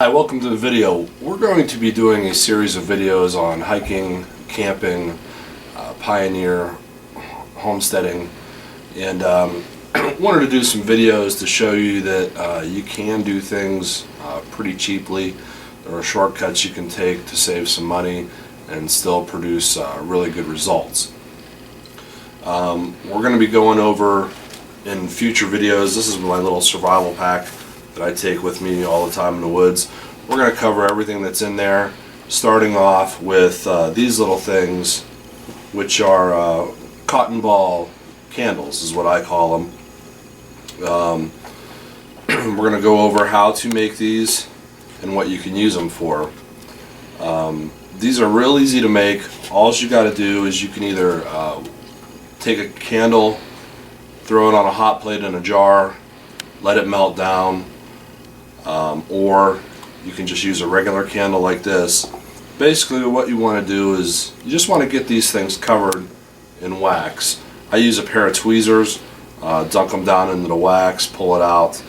Hi, welcome to the video. We're going to be doing a series of videos on hiking, camping, pioneer, homesteading, and wanted to do some videos to show you that you can do things pretty cheaply. There are shortcuts you can take to save some money and still produce really good results. We're going to be going over in future videos. This is my little survival pack that I take with me all the time in the woods. We're going to cover everything that's in there, starting off with these little things, which are cotton ball candles is what I call them. We're going to go over how to make these and what you can use them for. These are real easy to make. All you got to do is you can either take a candle, throw it on a hot plate in a jar, let it melt down, or you can just use a regular candle like this. Basically what you want to do is you just want to get these things covered in wax. I use a pair of tweezers, dunk them down into the wax, pull it out.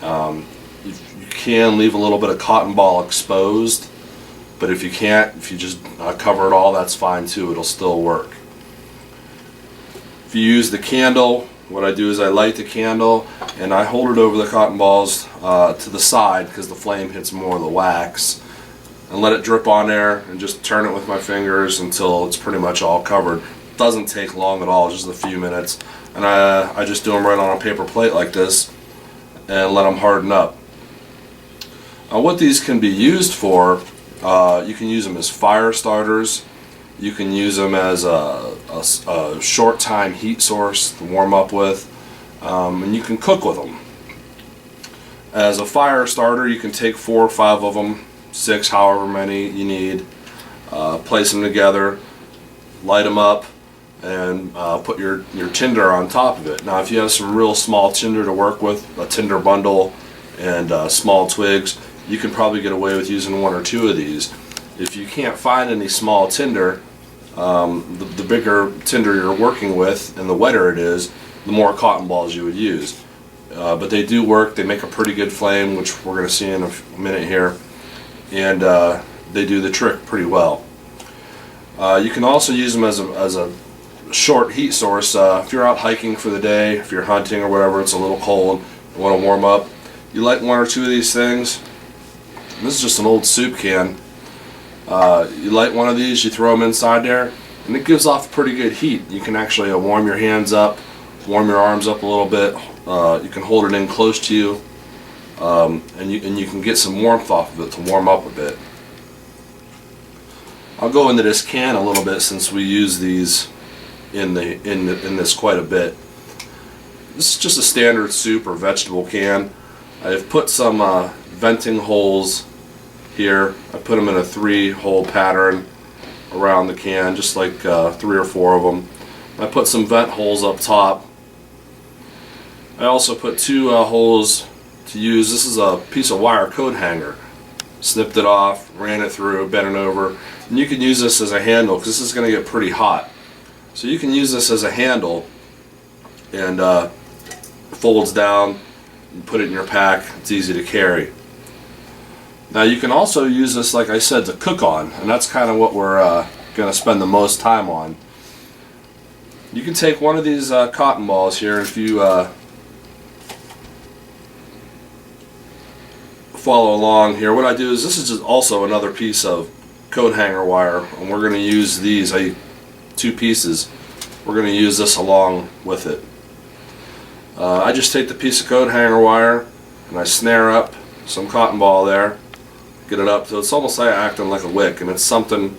You can leave a little bit of cotton ball exposed, but if you can't, if you just cover it all, that's fine too, it'll still work. If you use the candle, what I do is I light the candle and I hold it over the cotton balls to the side because the flame hits more of the wax, and let it drip on there and just turn it with my fingers until it's pretty much all covered. It doesn't take long at all, just a few minutes, and I just do them right on a paper plate like this and let them harden up. What these can be used for, you can use them as fire starters. You can use them as a short time heat source to warm up with, and you can cook with them. As a fire starter, you can take 4 or 5 of them, 6, however many you need, place them together, light them up, and put your tinder on top of it. Now if you have some real small tinder to work with, a tinder bundle and small twigs, you can probably get away with using 1 or 2 of these. If you can't find any small tinder, the bigger tinder you're working with and the wetter it is, the more cotton balls you would use. But they do work. They make a pretty good flame, which we're going to see in a minute here, and they do the trick pretty well. You can also use them as a short heat source. If you're out hiking for the day, if you're hunting or whatever, it's a little cold, you want to warm up, you light 1 or 2 of these things. This is just an old soup can. You light 1 of these, you throw them inside there, and it gives off pretty good heat. You can actually warm your hands up, warm your arms up a little bit. You can hold it in close to you, and you can get some warmth off of it to warm up a bit. I'll go into this can a little bit since we use these in this quite a bit. This is just a standard soup or vegetable can. I've put some venting holes here. I put them in a 3-hole pattern around the can, just like 3 or 4 of them. I put some vent holes up top. I also put 2 holes to use. This is a piece of wire coat hanger. Snipped it off, ran it through, bent it over, and you can use this as a handle because this is going to get pretty hot. So you can use this as a handle, and it folds down. You put it in your pack. It's easy to carry. Now you can also use this, like I said, to cook on, and that's kind of what we're going to spend the most time on. You can take 1 of these cotton balls here, and if you follow along here, what I do is this is just also another piece of coat hanger wire, and we're going to use these 2 pieces. We're going to use this along with it. I just take the piece of coat hanger wire and I snare up some cotton ball there, get it up so it's almost like acting like a wick, and it's something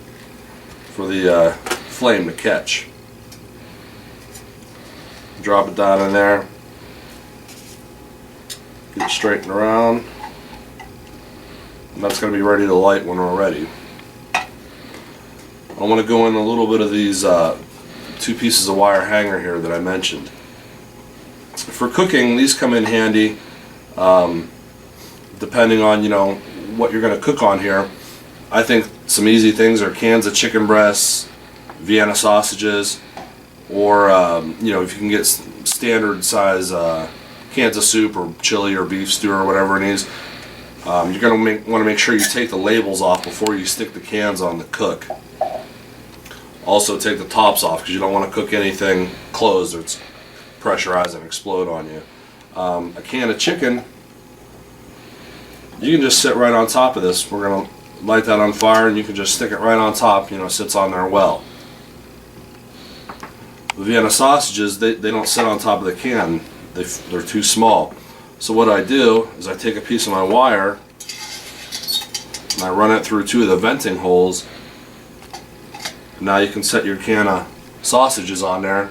for the flame to catch. Drop it down in there, get it straightened around, and that's going to be ready to light when we're ready. I want to go in a little bit of these 2 pieces of wire hanger here that I mentioned. For cooking, these come in handy depending on what you're going to cook on here. I think some easy things are cans of chicken breasts, Vienna sausages, or if you can get standard size cans of soup or chili or beef stew or whatever it is. You're going to want to make sure you take the labels off before you stick the cans on the cook. Also take the tops off because you don't want to cook anything closed or it's pressurized and explode on you. A can of chicken, you can just sit right on top of this. We're going to light that on fire and you can just stick it right on top, you know, it sits on there well. The Vienna sausages, they don't sit on top of the can. They're too small. So what I do is I take a piece of my wire and I run it through 2 of the venting holes. Now you can set your can of sausages on there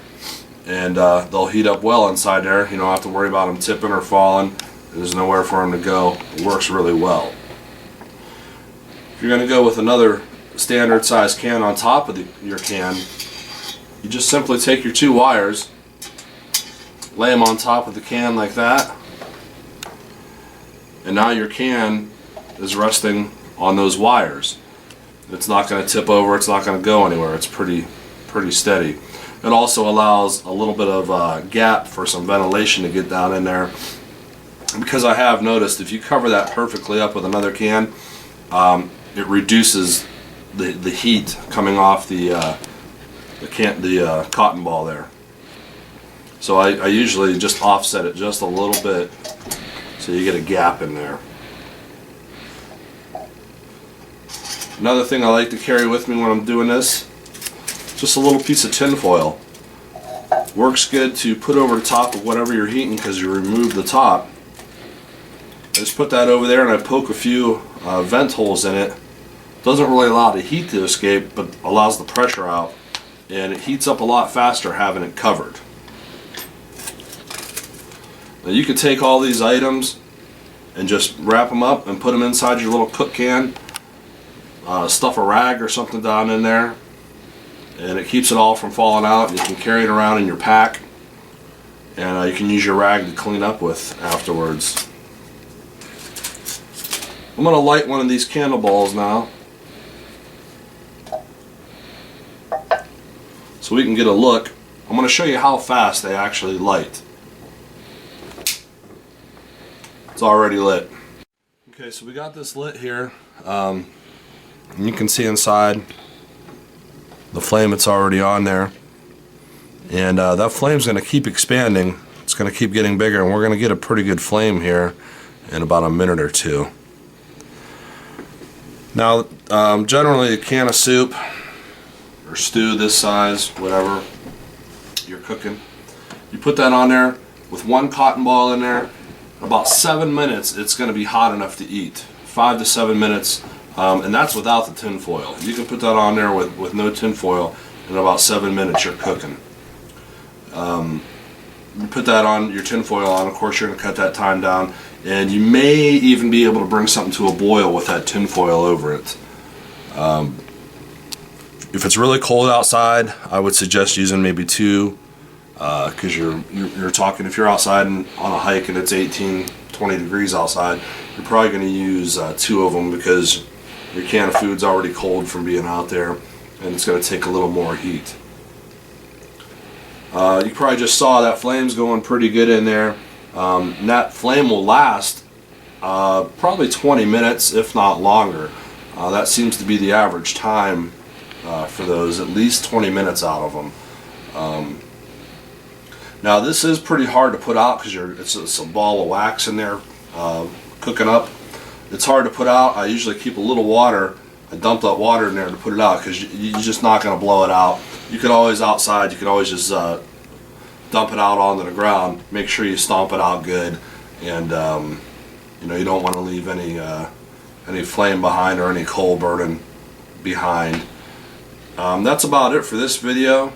and they'll heat up well inside there. You don't have to worry about them tipping or falling. There's nowhere for them to go. It works really well. If you're going to go with another standard size can on top of your can, you just simply take your 2 wires, lay them on top of the can like that, and now your can is resting on those wires. It's not going to tip over, it's not going to go anywhere. It's pretty steady. It also allows a little bit of gap for some ventilation to get down in there, because I have noticed if you cover that perfectly up with another can, it reduces the heat coming off the cotton ball there. So I usually just offset it just a little bit so you get a gap in there. Another thing I like to carry with me when I'm doing this, just a little piece of tin foil. Works good to put over the top of whatever you're heating because you remove the top. I just put that over there and I poke a few vent holes in it. Doesn't really allow the heat to escape, but allows the pressure out, and it heats up a lot faster having it covered. Now you could take all these items and just wrap them up and put them inside your little cook can. Stuff a rag or something down in there, and it keeps it all from falling out. You can carry it around in your pack, and you can use your rag to clean up with afterwards. I'm going to light one of these candle balls now so we can get a look. I'm going to show you how fast they actually light. It's already lit. Okay, so we got this lit here. And you can see inside the flame that's already on there, and that flame's going to keep expanding. It's going to keep getting bigger, and we're going to get a pretty good flame here in about a minute or 2. Now generally a can of soup or stew this size, whatever you're cooking, you put that on there with 1 cotton ball in there. In about 7 minutes it's going to be hot enough to eat. 5 to 7 minutes. And that's without the tin foil. You can put that on there with no tin foil, and in about 7 minutes you're cooking. You put that on, your tin foil on, of course you're going to cut that time down, and you may even be able to bring something to a boil with that tin foil over it. If it's really cold outside, I would suggest using maybe 2, because you're talking, if you're outside and on a hike and it's 18, 20 degrees outside, you're probably going to use 2 of them because your can of food's already cold from being out there, and it's going to take a little more heat. You probably just saw that flame's going pretty good in there. And that flame will last probably 20 minutes, if not longer. That seems to be the average time for those, at least 20 minutes out of them. Now this is pretty hard to put out because it's a ball of wax in there cooking up. It's hard to put out. I usually keep a little water. I dump that water in there to put it out because you're just not going to blow it out. You could always outside, you could always just dump it out onto the ground. Make sure you stomp it out good, and you know, you don't want to leave any flame behind or any coal burning behind. That's about it for this video.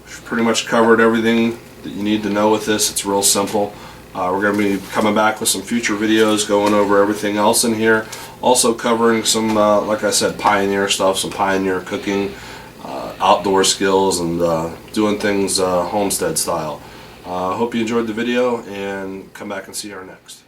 We've pretty much covered everything that you need to know with this. It's real simple. We're going to be coming back with some future videos going over everything else in here. Also covering some, like I said, pioneer stuff, some pioneer cooking, outdoor skills, and doing things homestead style. Hope you enjoyed the video, and come back and see our next.